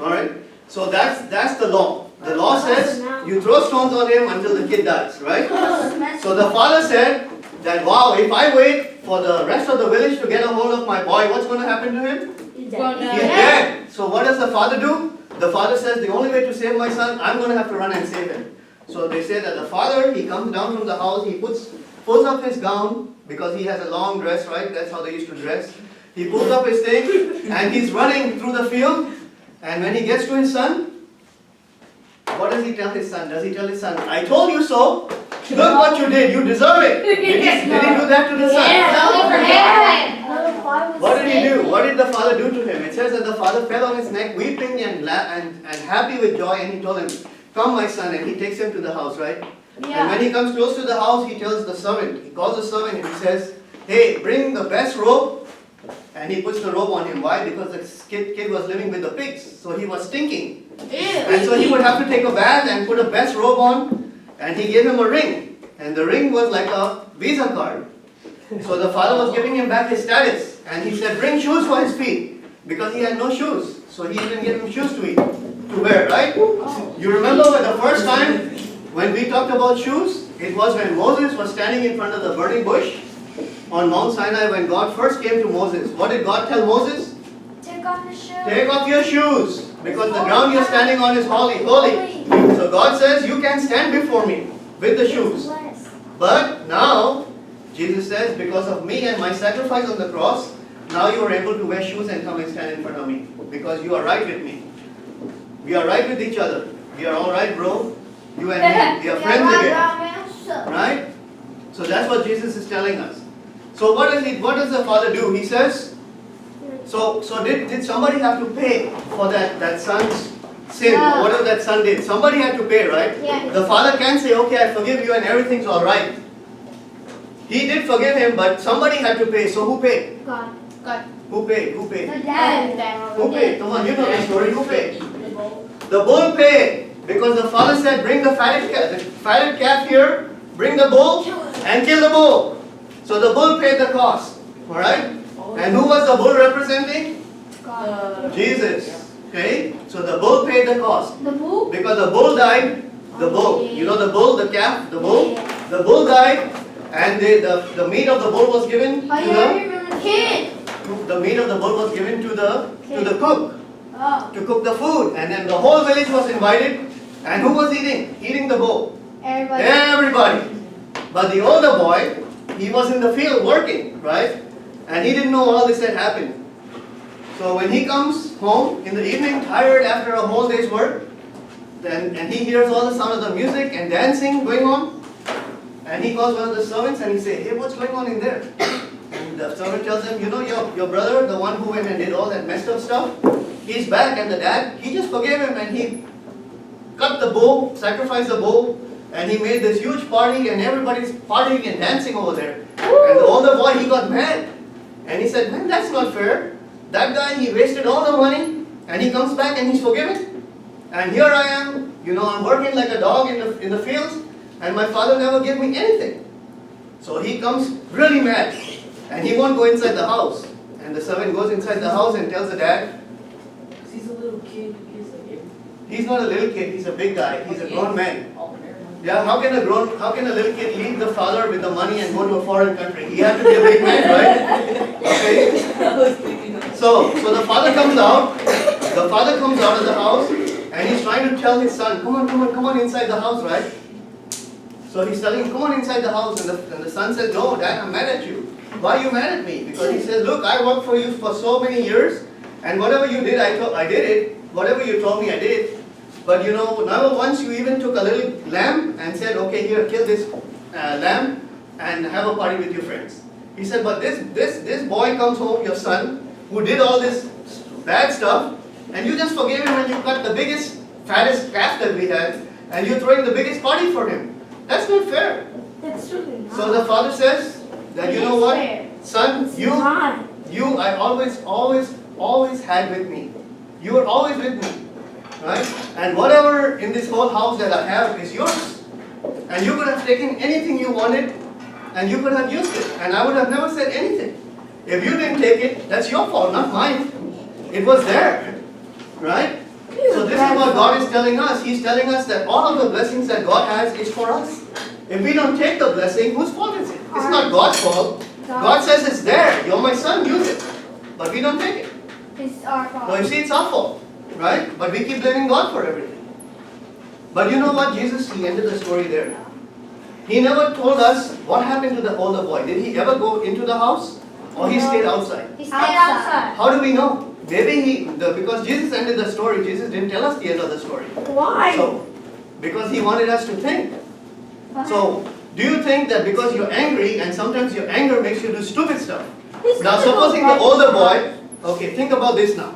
Alright? So that's the law. The law says you throw stones on him until the kid dies, right? So the father said that, wow, if I wait for the rest of the village to get a hold of my boy, what's going to happen to him? He's dead. So what does the father do? The father says, the only way to save my son, I'm going to have to run and save him. So they say that the father, he comes down from the house, he pulls up his gown, because he has a long dress, right? That's how they used to dress. He pulls up his thing, and he's running through the field. And when he gets to his son, what does he tell his son? Does he tell his son, I told you so. Look what you did. You deserve it. Did he do that to the son? What did he do? What did the father do to him? It says that the father fell on his neck, weeping and happy with joy, and he told him, come my son, and he takes him to the house, right? Yeah. And when he comes close to the house, he tells the servant, he calls the servant and he says, hey, bring the best robe. And he puts the robe on him. Why? Because the kid was living with the pigs, so he was stinking. And so he would have to take a bath and put a best robe on. And he gave him a ring. And the ring was like a Visa card. So the father was giving him back his status. And he said, bring shoes for his feet. Because he had no shoes. So he even gave him shoes to wear, right? You remember the first time when we talked about shoes? It was when Moses was standing in front of the burning bush on Mount Sinai when God first came to Moses. What did God tell Moses? Take off your shoes. Take off your shoes. Because the ground you're standing on is holy. So God says, you can stand before me with the shoes. But now, Jesus says, because of me and my sacrifice on the cross, now you are able to wear shoes and come and stand in front of me. Because you are right with me. We are right with each other. We are all right, bro. You and me. We are friends again. Right? So that's what Jesus is telling us. So what does the father do? He says, so did somebody have to pay for that son's sin, or whatever that son did? Somebody had to pay, right? Yeah. The father can't say, okay, I forgive you and everything's all right. He did forgive him, but somebody had to pay. So who paid? God. Who paid? The dad. Who paid? Come on, you know the story. Who paid? The bull paid. Because the father said, bring the fatted calf here, bring the bull, and kill the bull. So the bull paid the cost. Alright? And who was the bull representing? God. Jesus. Okay? So the bull paid the cost. The bull? Because the bull died, the bull. You know the bull, the calf, the bull? The bull died, and the meat of the bull was given to the kid. The meat of the bull was given to the cook. To cook the food. And then the whole village was invited. And who was eating? Eating the bull. Everybody. But the older boy, he was in the field working, right? And he didn't know all this had happened. So when he comes home in the evening, tired after a whole day's work, and he hears all the sound of the music and dancing going on, and he calls one of the servants and he says, hey, what's going on in there? And the servant tells him, you know, your brother, the one who went and did all that messed up stuff, he's back, and the dad, he just forgave him, and he cut the bull, sacrificed the bull, and he made this huge party, and everybody's partying and dancing over there. And the older boy, he got mad. And he said, man, that's not fair. That guy, he wasted all the money, and he comes back and he's forgiven. And here I am, you know, I'm working like a dog in the fields, and my father never gave me anything. So he comes really mad, and he won't go inside the house. And the servant goes inside the house and tells the dad, he's a little kid. he's not a little kid, he's a big guy, he's a grown man. Yeah, how can a little kid leave the father with the money and go to a foreign country? He has to be a big man, right? Okay. So the father comes out. The father comes out of the house, and he's trying to tell his son, come on inside the house, right? So he's telling him, come on inside the house, and the son says, no, Dad, I'm mad at you. Why are you mad at me? Because he says, look, I worked for you for so many years, and whatever you did, I did it. Whatever you told me, I did. But you know, now once you even took a little lamb and said, okay, here, kill this lamb and have a party with your friends. He said, but this boy comes home, your son, who did all this bad stuff, and you just forgave him when you cut the biggest, fattest calf that we had, and you're throwing the biggest party for him. That's not fair. That's really not. So the father says that, you know what, son, you I always had with me. You were always with me. Right? And whatever in this whole house that I have is yours. And you could have taken anything you wanted, and you could have used it. And I would have never said anything. If you didn't take it, that's your fault, not mine. It was there. Right? is what God is telling us. He's telling us that all of the blessings that God has is for us. If we don't take the blessing, whose fault is it? It's not God's fault. God says it's there. You're my son, use it. But we don't take it. It's our fault. So you see, it's our fault, right? But we keep blaming God for everything. But you know what? Jesus, he ended the story there. He never told us what happened to the older boy. Did he ever go into the house? Or he stayed outside? He stayed outside. How do we know? Maybe because Jesus ended the story, Jesus didn't tell us the end of the story. Why? So, because he wanted us to think. So, do you think that because you're angry and sometimes your anger makes you do stupid stuff? Now, supposing the older boy, okay, think about this now.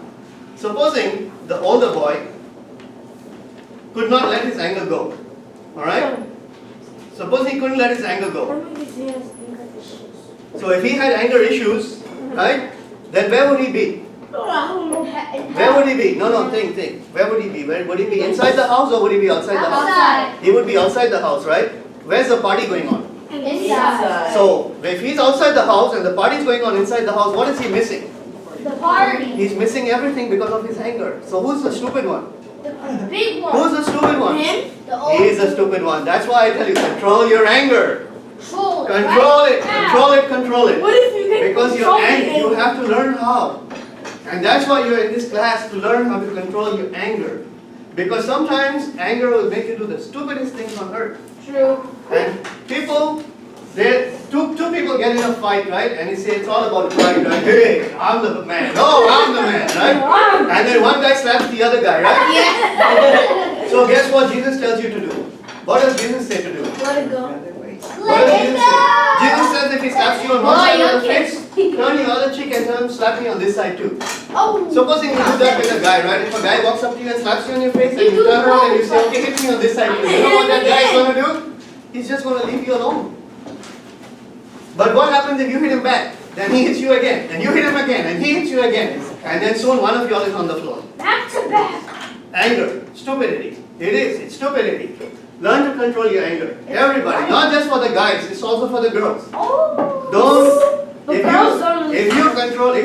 Supposing the older boy could not let his anger go. Alright? Suppose he couldn't let his anger go. So if he had anger issues, right? Then where would he be? Where would he be? No, think. Where would he be? Where would he be? Inside the house or would he be outside the house? Outside. He would be outside the house, right? Where's the party going on? Inside. So if he's outside the house and the party is going on inside the house, what is he missing? The party. He's missing everything because of his anger. So who's the stupid one? The big one. Who's the stupid one? Him. The old. He is the stupid one. That's why I tell you, control your anger. Control it. Control it. Right Control it. Control it. What if you can Because control you're angry, it? you have to learn how. And that's why you're in this class, to learn how to control your anger. Because sometimes anger will make you do the stupidest things on earth. True. And people, two people get in a fight, right? And you say it's all about pride, right? Hey, I'm the man. No, I'm the man, right? And then one guy slaps the other guy, right? Yes. So guess what Jesus tells you to do? What does Jesus say to do? Let it go. What does Jesus say? Jesus says if he slaps you on one side of the okay. face, turn your other cheek and tell him slap me on this side too. Oh. Supposing you do that with a guy, right? If a guy walks up to you and slaps you on your face and you turn around and you say, okay, hit me on this side too. You know what that guy is going to do? He's just going to leave you alone. But what happens if you hit him back? Then he hits you again, and you hit him again, and he hits you again. And then soon one of y'all is on the floor. Back to back. Anger, stupidity. It is, it's stupidity. Learn to control your anger. Everybody, not just for the guys, it's also for the girls. Oh. Don't, if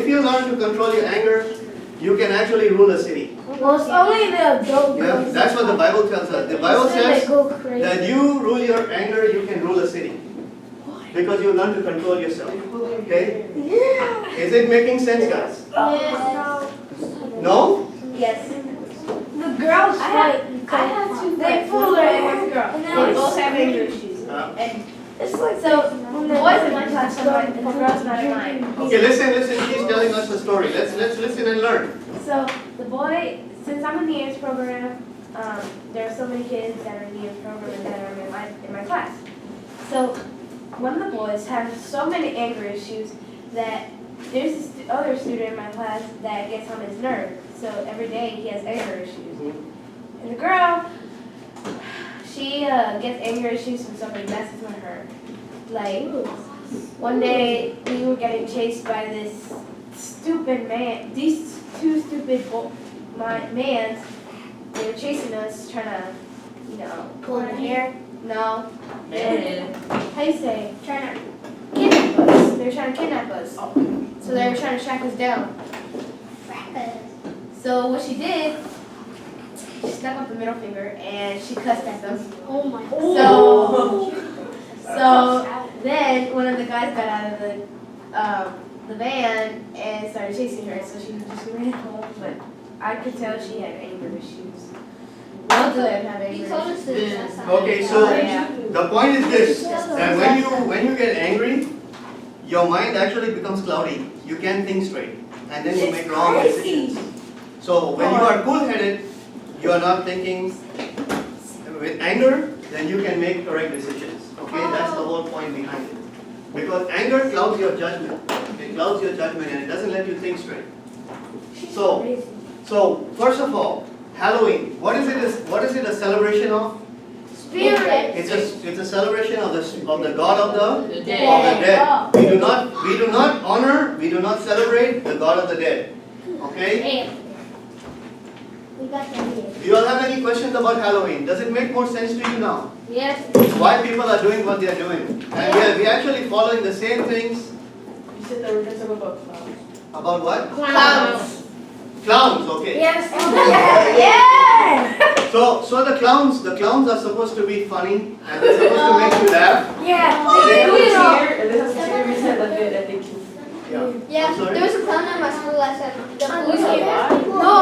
you learn to control your anger, you can actually rule a city. Well, it's only the adult Yeah, girls. that's what the Bible tells us. The Bible They says go crazy. that you rule your anger, you can rule a city. Because you learn to control yourself. Okay? Yeah. Is it making sense, guys? Yes. No? Yes. The girls I fight. have two They friends, fool one boy her. and one girl. And They now both it's have anger screaming. issues. Uh, And It's like so the boys in my class are mine and the girls not in mine. Okay, listen, she's telling us the story. Let's listen and learn. So the boy, since I'm in the AIMS program, there are so many kids that are in the AIMS program that are in my class. So one of the boys has so many anger issues that there's this other student in my class that gets on his nerve. So every day he has anger issues. And the girl, she gets anger issues when somebody messes with her. Like, one day we were getting chased by this stupid man, these two stupid mans. They were chasing us, trying to, Pull the hair. no. Man. How you say? Trying to kidnap us. They were trying to kidnap us. So they were trying to track us down. So what she did, she stuck up the middle finger and she cussed at them. Oh my So, so then one of the guys got out of the van and started chasing her. So she just ran home, but I could tell she had anger issues. Both of them have anger issues. Okay, so Yeah. the point is this, that when you get angry, your mind actually becomes cloudy. You can't think straight. And then you make wrong decisions. So when you are cool-headed, you are not thinking with anger, then you can make correct decisions. Okay, that's the whole point behind it. Because anger clouds your judgment. It clouds your judgment and it doesn't let you think straight. So first of all, Halloween. What is it? What is it a celebration of? Spirit. It's a celebration of the God of the dead. dead. We do not honor, we do not celebrate the God of the dead. Okay? Hey. We got that here. Do you all have any questions about Halloween? Does it make more sense to you now? Yes. Why people are doing what they are doing? And we're actually following the same things. You said they were going to talk about clowns. About what? Clowns. Clowns, okay. Yes. Yes. clowns are supposed to be funny and they're supposed to make you laugh. Yeah. They Do it all. And this is serious and a bit addictive. Yeah. Yeah, I'm sorry? there was a clown at my school last time. The police No,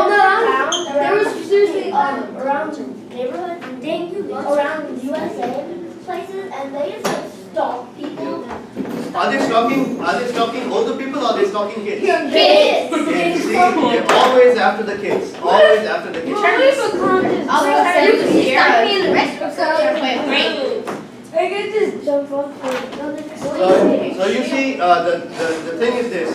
there was seriously around neighborhood, around USA places, and they just like stalk people. Are they stalking older people or are they stalking kids? Kids. Kids. See, they're always after the kids. Always after the kids. Charlie for clowns. I was Charlie like, for you scared. stuck me in the restaurant. I could just jump off So you see, the thing is this.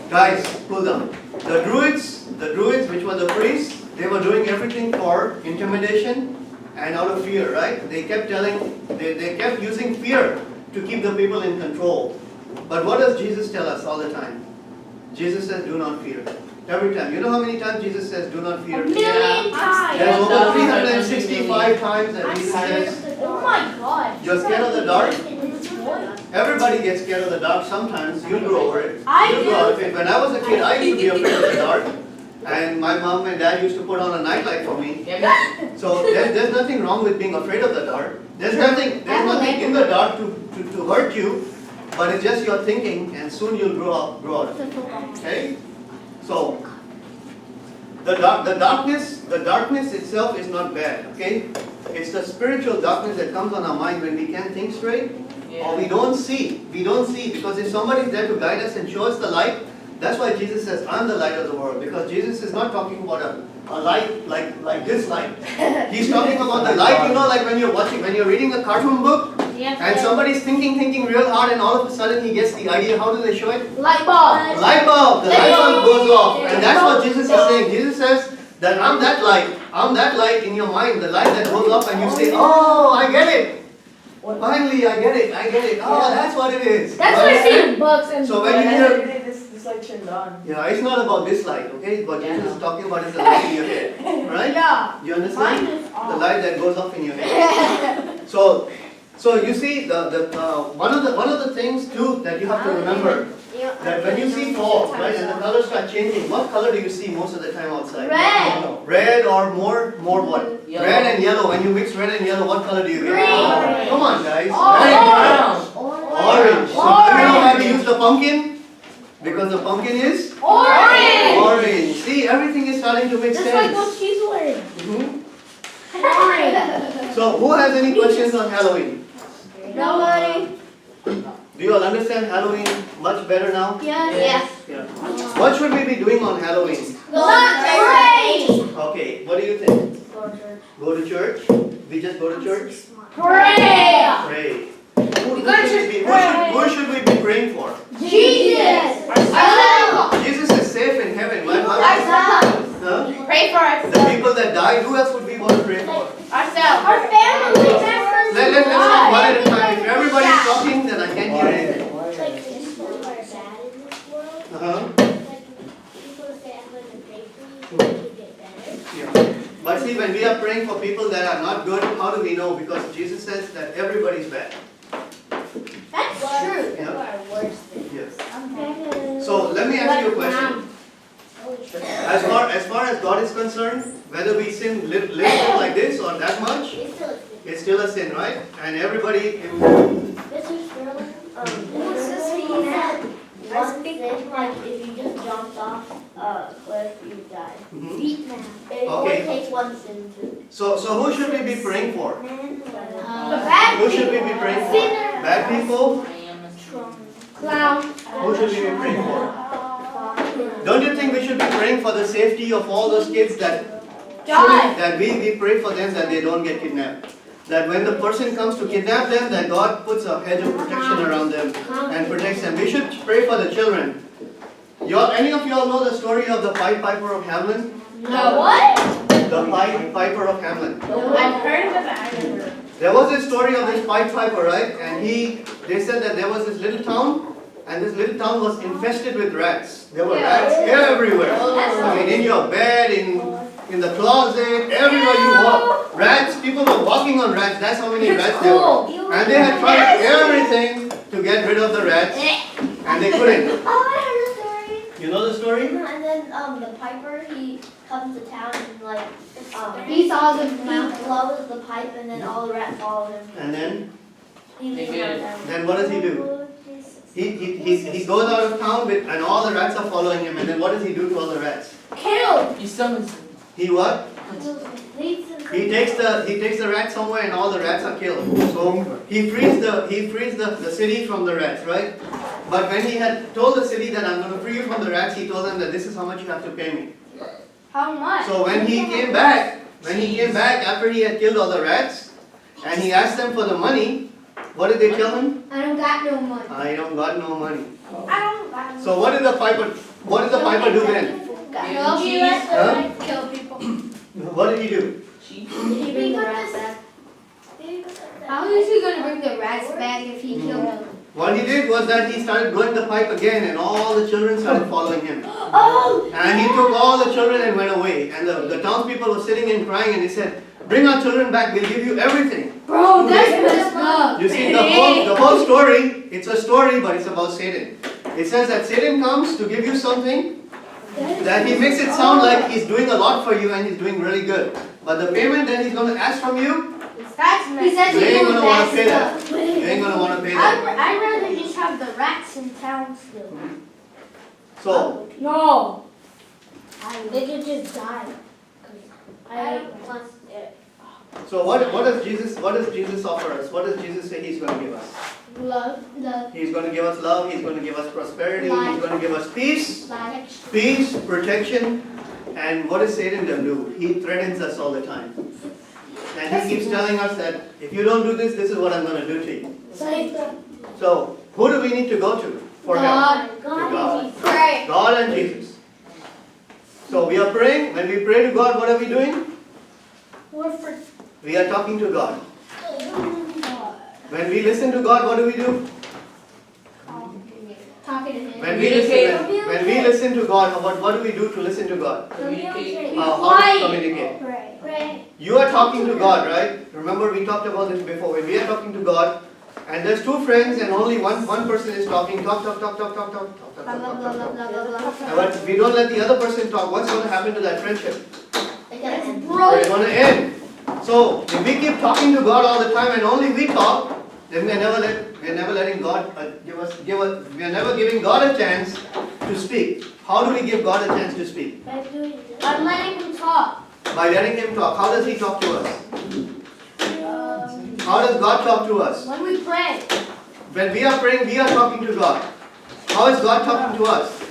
Guys, cool down. The Druids, which were the priests, they were doing everything for intimidation and out of fear, right? They kept using fear to keep the people in control. But what does Jesus tell us all the time? Jesus says, do not fear. Every time. You know how many times Jesus says, do not fear? Million times. There's over 365 times that Jesus says, Oh my God. you're scared of the dark? Everybody gets scared of the dark sometimes. You'll grow over it. I You'll grow out of do. it. When I was a kid, I used to be afraid of the dark. And my mom and dad used to put on a nightlight for me. So there's nothing wrong with being afraid of the dark. There's nothing in the dark to hurt you, but it's just your thinking, and soon you'll grow out of it. Okay? So the darkness itself is not bad, okay? It's the spiritual darkness that comes on our mind when we can't think straight, or we don't see. We don't see, because if somebody is there to guide us and show us the light, that's why Jesus says, I'm the light of the world, because Jesus is not talking about a light like this light. He's talking about the light, like when you're reading a cartoon book, and somebody's thinking real hard, and all of a sudden he gets the idea. How do they show it? Light bulb. Light bulb. The light bulb goes off, and that's what Jesus is saying. Jesus says that I'm that light. I'm that light in your mind, the light that goes off, and you say, oh, I get it. Finally, I get it. Oh, that's what it is. That's what I see in books and So when you hear, This light turned on. yeah, it's not about this light, okay? What Jesus is talking about is the light in your head, right? Yeah. You understand? The light that goes off in your head. So you see, one of the things too that you have to remember, that when you see fall, right, and the colors start changing, what color do you see most of the time outside? Red. Red or more what? Yellow. Red and yellow. When you mix red and yellow, what color do you get? Green. Come on, guys. Orange. Orange. So you know why we use the pumpkin? Because the pumpkin is Orange. orange. See, everything is starting to make Just like sense. what she's wearing. Mhm. Orange. So who has any questions on Halloween? Nobody. Do you all understand Halloween much better now? Yes. Yeah. What should we be doing on Halloween? Pray. Okay, what do you think? Go to church? We just go to church? Pray. Pray. We go to church. Who should we be praying for? Jesus. Jesus is safe in heaven. Huh? Pray for us. The people that died, who else would we want to pray for? Ourselves. Our family. Let's talk one at a time. If everybody's talking, then I can't hear anything. Uh-huh. Yeah. But see, when we are praying for people that are not good, how do we know? Because Jesus says that everybody's bad. That's true. Yeah. Yes. Okay. So let me ask you a question. As far as God is concerned, whether we sin little like this or that much, it's still a sin, right? And everybody. One thing, like if you just jumped off a cliff, you die. Mhm. It only takes one sin to. So who should we be praying for? The bad Who should we be praying for? Bad people? Clown. Who should we be praying for? Don't you think we should be praying for the safety of all those kids that we pray for them that they don't get kidnapped? That when the person comes to kidnap them, that God puts a hedge of protection around them and protects them. We should pray for the children. Any of y'all know the story of the Pied Piper of Hamelin? No. What? The Pied Piper of Hamelin. I've heard of it, but I never. There was a story of this Pied Piper, right? And they said that there was this little town, and this little town was infested with rats. There were rats everywhere. I mean, in your bed, in the closet, everywhere you walk. Rats, people were walking on rats. That's how many rats there were. And they had tried everything to get rid of the rats, and they couldn't. Oh, I heard the story. You know the story? And then the piper, he comes to town and like he saw the he blows the pipe and then all the rats follow him. And then They get it. Then what does he do? He goes out of town and all the rats are following him. And then what does he do to all the rats? Kill. He summons them. He what? Leads him. He takes the rat somewhere and all the rats are killed. So he frees the city from the rats, right? But when he had told the city that I'm going to free you from the rats, he told them that this is how much you have to pay me. How much? So when he came back after he had killed all the rats, and he asked them for the money, what did they tell him? I don't got no money. I don't got no money. I don't got no So what did the piper do then? No, he Cheese. let the kill people. What did he do? Cheese. Did he bring the rats back? How is he gonna bring the rats back if he killed them? What he did was that he started blowing the pipe again and all the children started following him. Oh! And he took all the children and went away. And the townspeople were sitting and crying and he said, bring our children back, we'll give you everything. Bro, that's messed up. You see, the whole story, it's a story, but it's about Satan. It says that Satan comes to give you something that he makes it sound like he's doing a lot for you and he's doing really good. But the payment that he's going to ask from you, He says you he's ain't doing going to want bad to pay that. stuff. You ain't going to want to pay that. I'd rather just have the rats in town still. So, No. They could just die. I want it. so what does Jesus offer us? What does Jesus say he's going to give us? Love, He's going to give us love, he's going to give us prosperity, he's going to give us peace, life. protection, and what does Satan do? He threatens us all the time. And he keeps telling us that if you don't do this, this is what I'm going to do to you. So, who do we need to go to for help? God. Pray. God and Jesus. So we are praying. When we pray to God, what are we doing? We are talking to God. When we listen to God, what do? Talking to him. When we listen to God, what do we do to listen to God? Communicate. How do we communicate? Pray. You are talking to God, right? Remember we talked about this before. When we are talking to God, and there's two friends and only one person is talking, talk. But we don't let the other person talk, what's going to happen to that friendship? It's going to end. So if we keep talking to God all the time and only we talk, then we are never letting God we are never giving God a chance to speak. How do we give God a chance to speak? By letting him talk. By letting Him talk. How does He talk to us? How does God talk to us? When we pray. When we are praying, we are talking to God. How is God talking to us?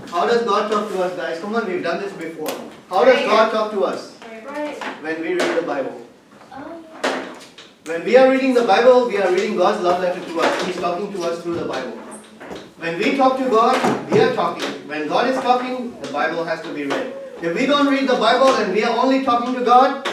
How does God talk to us, guys? Come on, we've done this before. How does God talk to us? When we read the Bible. When we are reading the Bible, we are reading God's love letter to us. He's talking to us through the Bible. When we talk to God, we are talking. When God is talking, the Bible has to be read. If we don't read the Bible and we are only talking to God,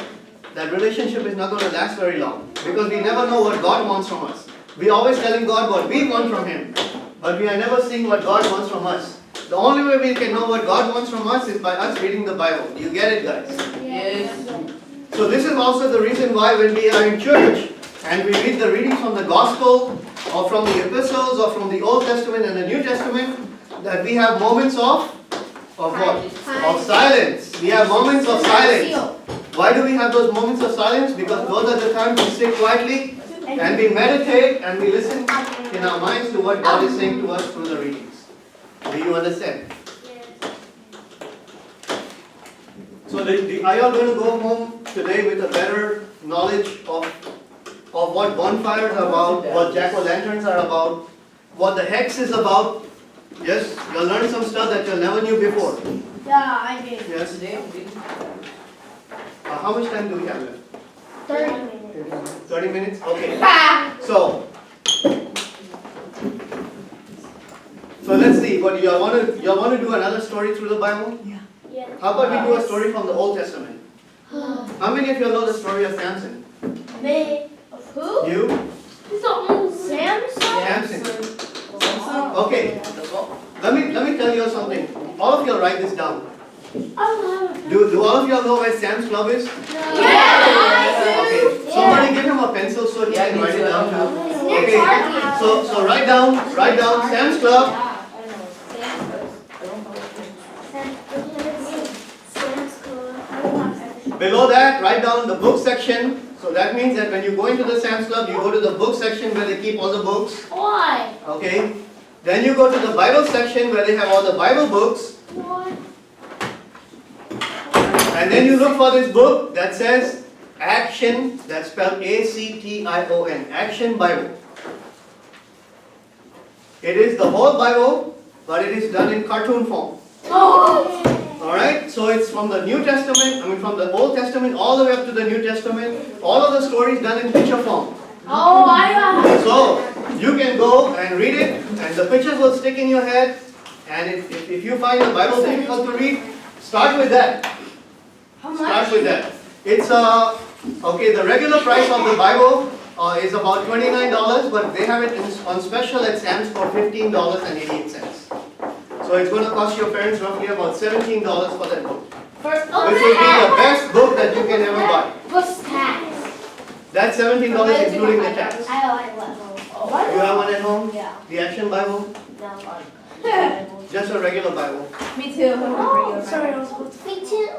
that relationship is not going to last very long. Because we never know what God wants from us. We are always telling God what we want from Him. But we are never seeing what God wants from us. The only way we can know what God wants from us is by us reading the Bible. You get it, guys? Yes. So this is also the reason why when we are in church and we read the readings from the Gospel or from the epistles or from the Old Testament and the New Testament, that we have moments of what? Of silence. We have moments of silence. Why do we have those moments of silence? Because those are the times we sit quietly and we meditate and we listen in our minds to what God is saying to us through the readings. Do you understand? So are you all going to go home today with a better knowledge of what bonfires are about, what jack-o'-lanterns are about, what the hex is about? Yes? You'll learn some stuff that you never knew before. Yeah, I did. Yes? Today we did. How much time do we have left? 30 minutes. 30 minutes? Okay. So let's see. What you all want to do another story through the Bible? Yeah. How about we do a story from the Old Testament? How many of you know the story of Samson? Me. Who? You? Who's the old Samson? Samson. Okay. Let me tell you something. All of you write this down. Do all of you know where Sam's club is? Yeah. Okay. Somebody give him a pencil so he can write it down too. Near Okay. Target. So write down Sam's club. below that, write down the book section. So that means that when you go into the Sam's Club, you go to the book section where they keep all the books. Why? Okay. Then you go to the Bible section where they have all the Bible books. Why? And then you look for this book that says Action, that's spelled A-C-T-I-O-N, Action Bible. It is the whole Bible, but it is done in cartoon form. Oh. Alright, so it's from the New Testament, from the Old Testament all the way up to the New Testament. All of the stories done in picture form. Oh, I got it. So, you can go and read it, and the pictures will stick in your head. And if you find the Bible difficult to read, start with that. How Start much? with that. It's okay, the regular price of the Bible is about $29, but they have it on special at Sam's for $15.88. So it's going to cost your parents roughly about $17 for that book. Which will be the best book that you can ever buy. What's tax? That's $17 including the tax. I like one. You have one at home? Yeah. The Action Bible? No. Just a regular Bible. Me too. Oh, sorry, I was supposed to. Me too.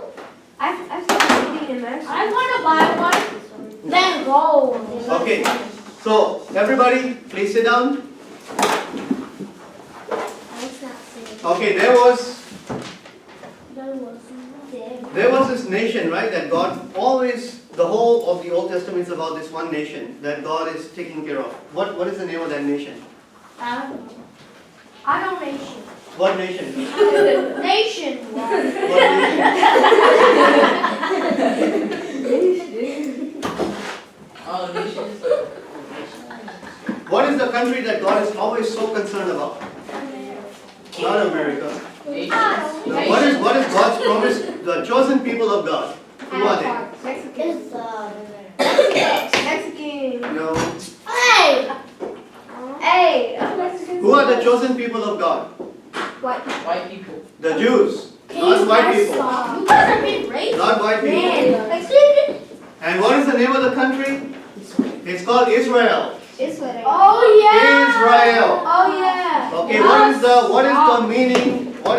I've started reading in there. I want to buy one. Then gold. Okay, so everybody, please sit down. Okay, there was this nation, right, that God always, the whole of the Old Testament is about this one nation that God is taking care of. What is the name of that nation? I don't nation. What nation? Nation. What nation? Oh, nations. What is the country that God is always so concerned about? Not America. Nations. No, what is God's promise? The chosen people of God. Who are they? It's Mexican. No. Hey. Hey. Who are the chosen people of God? White people. The Jews. Not white people. You guys are being racist. Not white people. And what is the name of the country? It's called Israel. Oh yeah. Israel. Oh yeah. Okay, what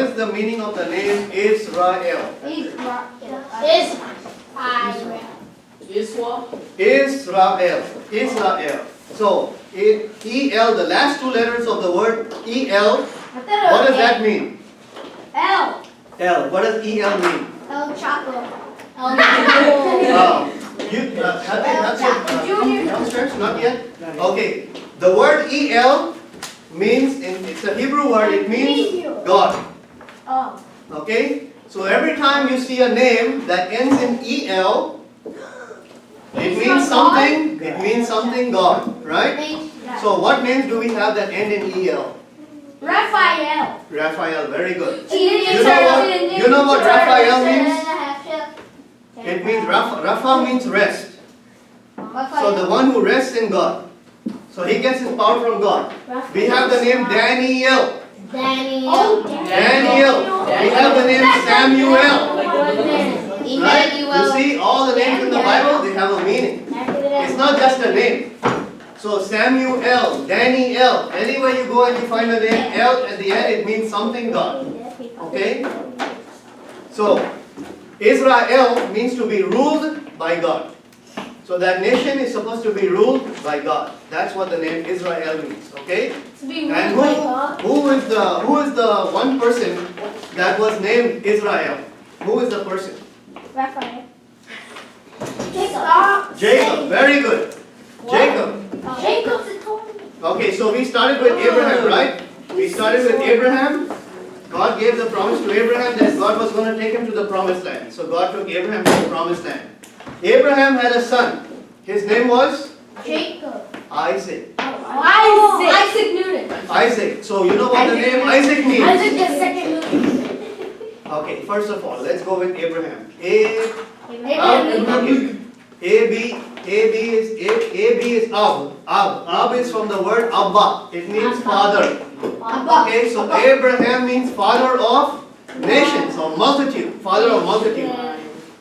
is the meaning of the name Israel? Israel. Israel. So, E-L, the last two letters of the word E-L, what does that mean? L. L. What does E-L mean? El Chaco. Downstairs? Not yet? Okay. The word E-L means, it's a Hebrew word, it means God. Oh. Okay? So every time you see a name that ends in E-L, it means something God, right? So what names do we have that end in E-L? Raphael. Raphael, very good. You know what Raphael means? It means, Rapha means rest. So the one who rests in God. So he gets his power from God. We have the name Daniel. Daniel. Daniel. We have the name Samuel. Right? You see, all the names in the Bible, they have a meaning. It's not just a name. So Samuel, Daniel, anywhere you go and you find a name L at the end, it means something God. Okay? So, Israel means to be ruled by God. So that nation is supposed to be ruled by God. That's what the name Israel means. Okay? And who is the one person that was named Israel? Who is the person? Raphael. Jacob. Very good. Jacob. Jacob's a total. Okay, so we started with Abraham, right? We started with Abraham. God gave the promise to Abraham that God was going to take him to the promised land. So God took Abraham to the promised land. Abraham had a son. His name was? Jacob. Isaac. Isaac Newton. Isaac. So you know what the name Isaac means? Isaac the second Newton. Okay, first of all, let's go with Abraham. AB is Ab. Ab is from the word Abba. It means father. Okay, so Abraham means father of nations or multitude. Father of multitude.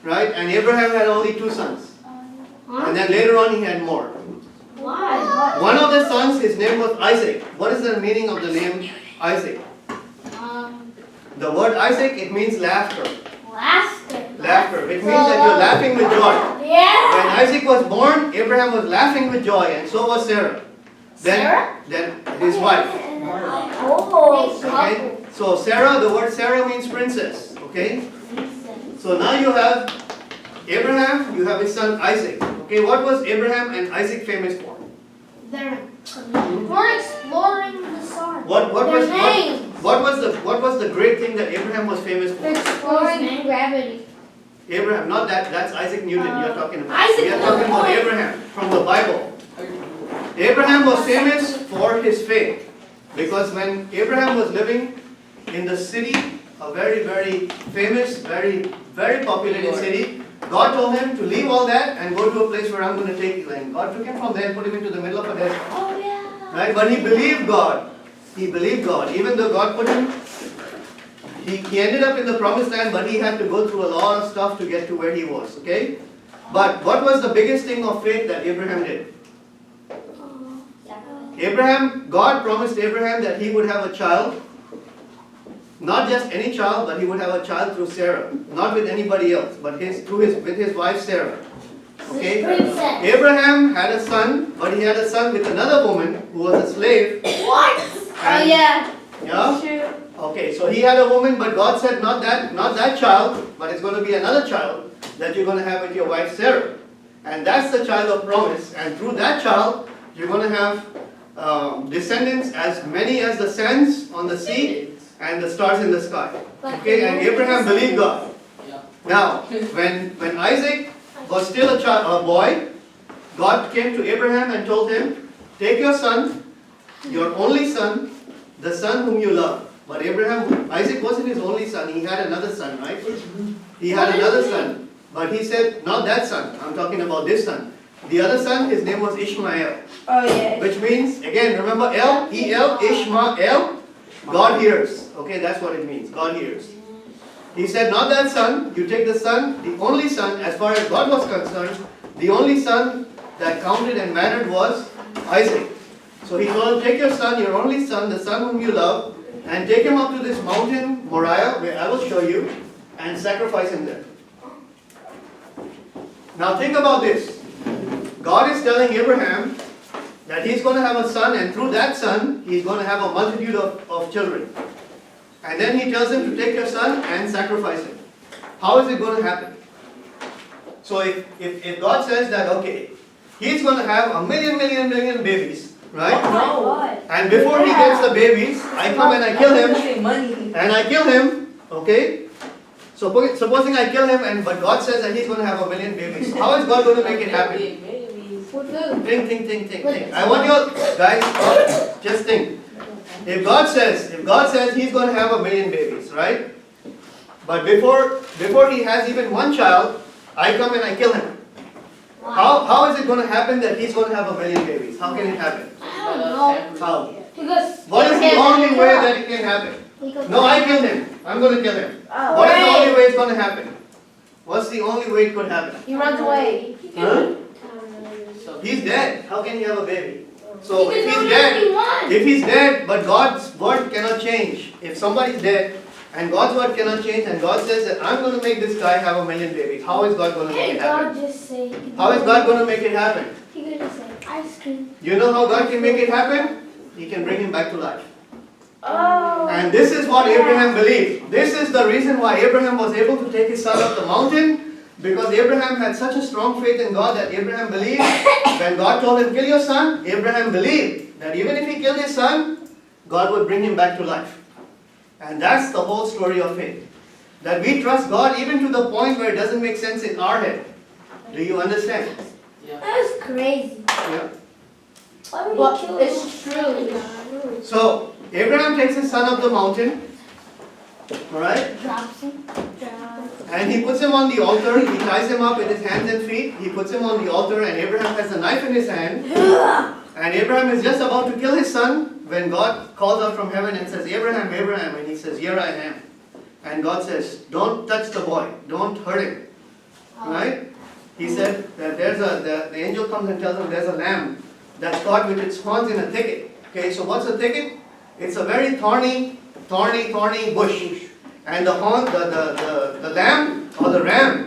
Right? And Abraham had only 2 sons. And then later on he had more. Why? One of the sons, his name was Isaac. What is the meaning of the name Isaac? The word Isaac, it means laughter. Laughter. Laughter, which means that you're laughing with joy. Yeah. When Isaac was born, Abraham was laughing with joy, and so was Sarah. Then his wife. Oh, Okay? So Sarah, the word Sarah means princess. Okay? So now you have Abraham, you have his son Isaac. Okay, what was Abraham and Isaac famous for? For exploring the sun. What was the great thing that Abraham was famous for? Exploring gravity. Abraham, not that, that's Isaac Newton you're talking about. Isaac We are talking about Newton. Abraham from the Bible. Abraham was famous for his faith. Because when Abraham was living in the city, a very, very famous, very, very populated city, God told him to leave all that and go to a place where I'm going to take you. And God took him from there and put him into the middle of a desert. Oh yeah. Right? But he believed God. He believed God. Even though God put him, he ended up in the promised land, but he had to go through a lot of stuff to get to where he was. Okay? But what was the biggest thing of faith that Abraham did? God promised Abraham that he would have a child. Not just any child, but he would have a child through Sarah. Not with anybody else, but with his wife Sarah. Okay? Abraham had a son, but he had a son with another woman who was a slave. What? And- Yeah. Yeah? True. Okay, so he had a woman, but God said not that child, but it's going to be another child that you're going to have with your wife Sarah. And that's the child of promise. And through that child, you're going to have descendants as many as the sands on the sea and the stars in the sky. Okay, and Abraham believed God. Yeah. Now, when Isaac was still a boy, God came to Abraham and told him, take your son, your only son, the son whom you love. But Isaac wasn't his only son, he had another son, right? He had another son. But he said, not that son, I'm talking about this son. The other son, his name was Ishmael. Oh yeah. Which means, again, remember El, Ishmael, God hears. Okay, that's what it means, God hears. He said, not that son, you take the son, the only son, as far as God was concerned, the only son that counted and mattered was Isaac. So he told him, take your son, your only son, the son whom you love, and take him up to this mountain, Moriah, where I will show you, and sacrifice him there. Now think about this. God is telling Abraham that he's going to have a son, and through that son, he's going to have a multitude of children. And then he tells him to take your son and sacrifice him. How is it going to happen? So if God says that, okay, he's going to have a million babies, right? No. And before he gets the babies, I come and I kill him, Money. and I kill him, okay? So supposing I kill him, but God says that he's going to have a million babies. How is God going to make it happen? Think. I want you guys, just think. If God says he's going to have a million babies, right? But before he has even one child, I come and I kill him. How is it going to happen that he's going to have a million babies? How can it happen? I don't know. How? Because What is the only way that it can happen? No, I killed him. I'm going to kill him. Oh. What is the only way it's going to happen? What's the only way it could happen? He runs away. Huh? He's dead. How can he have a baby? So if he's dead, but God's word cannot change. If somebody's dead and God's word cannot change, and God says that I'm going to make this guy have a million babies, how is God going to make it happen? How is God going to make it happen? He could just say ice cream. You know how God can make it happen? He can bring him back to life. Oh. And this is what Abraham believed. This is the reason why Abraham was able to take his son up the mountain, because Abraham had such a strong faith in God that Abraham believed when God told him, kill your son, Abraham believed that even if he killed his son, God would bring him back to life. And that's the whole story of faith. That we trust God even to the point where it doesn't make sense in our head. Do you understand? Yeah. That's crazy. Yeah. Why would But he kill it's true. So, Abraham takes his son up the mountain. Alright? Drops him. And he puts him on the altar. He ties him up with his hands and feet. He puts him on the altar, and Abraham has a knife in his hand. And Abraham is just about to kill his son when God calls out from heaven and says, Abraham, Abraham. And he says, here I am. And God says, don't touch the boy. Don't hurt him. Right? He said that the angel comes and tells him there's a lamb that's caught with its horns in a thicket. Okay, so what's a thicket? It's a very thorny bush. And the lamb or the ram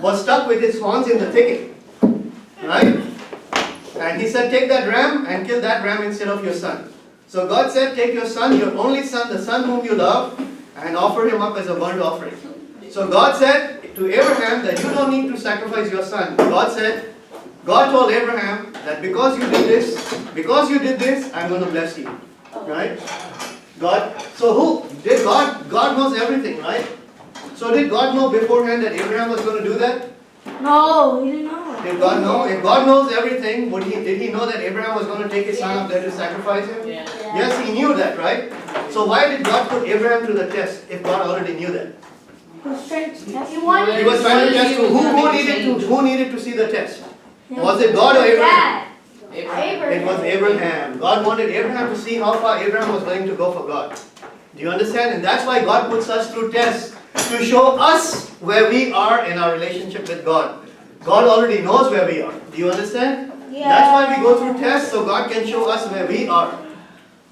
was stuck with his horns in the thicket. Right? And he said, take that ram and kill that ram instead of your son. So God said, take your son, your only son, the son whom you love, and offer him up as a burnt offering. So God said to Abraham that you don't need to sacrifice your son. God told Abraham that because you did this, I'm going to bless you. Right? God knows everything, right? So did God know beforehand that Abraham was going to do that? No, he didn't know. Did God know? If God knows everything, did he know that Abraham was going to take his son up there to sacrifice him? Yeah. Yes, he knew that, right? So why did God put Abraham to the test if God already knew that? He was trying to test He was trying to test who needed to see the test. Was it God or Abraham? It was Abraham. God wanted Abraham to see how far Abraham was willing to go for God. Do you understand? And that's why God puts us through tests to show us where we are in our relationship with God. God already knows where we are. Do you understand? Yeah. That's why we go through tests so God can show us where we are.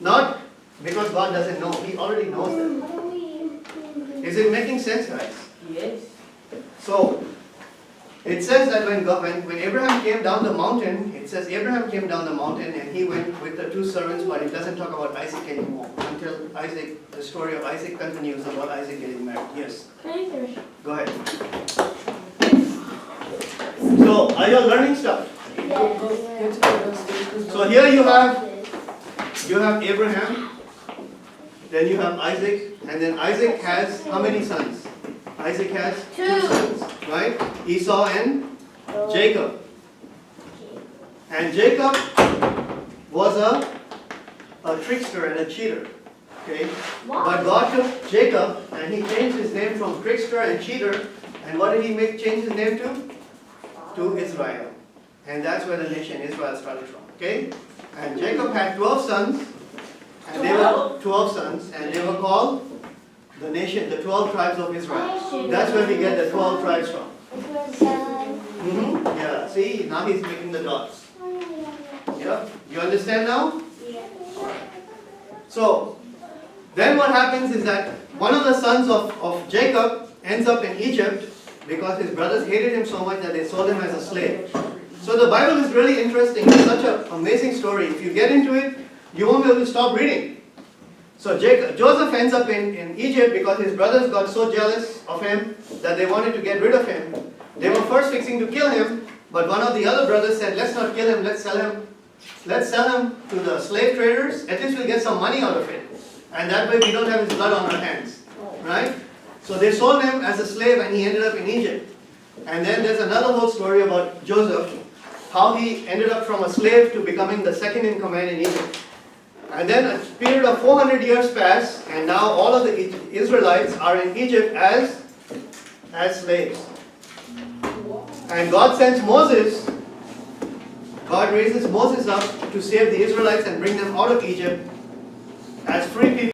Not because God doesn't know. He already knows that. Is it making sense, guys? Yes. So, it says that when Abraham came down the mountain, it says Abraham came down the mountain and he went with the two servants, but it doesn't talk about Isaac anymore until the story of Isaac continues about Isaac getting married. Yes, go ahead. So, are you learning stuff? So here you have Abraham, then you have Isaac, and then Isaac has how many sons? Isaac has two sons, right? Esau and Jacob. And Jacob was a trickster and a cheater. Okay? But God took Jacob and he changed his name from trickster and cheater. And what did he change his name to? To Israel. And that's where the nation Israel started from. Okay? And Jacob had 12 sons. And they were 12 sons. And they were called the nation, the 12 tribes of Israel. That's where we get the 12 tribes from. Yeah, see, now he's making the dots. Yeah, you understand now? So, then what happens is that one of the sons of Jacob ends up in Egypt because his brothers hated him so much that they sold him as a slave. So the Bible is really interesting. It's such an amazing story. If you get into it, you won't be able to stop reading. So Joseph ends up in Egypt because his brothers got so jealous of him that they wanted to get rid of him. They were first fixing to kill him, but one of the other brothers said, let's not kill him, let's sell him to the slave traders. At least we'll get some money out of it. And that way we don't have his blood on our hands. Right? So they sold him as a slave and he ended up in Egypt. And then there's another whole story about Joseph, how he ended up from a slave to becoming the second in command in Egypt. And then a period of 400 years passed, and now all of the Israelites are in Egypt as slaves. And God sends Moses. God raises Moses up to save the Israelites and bring them out of Egypt as free people.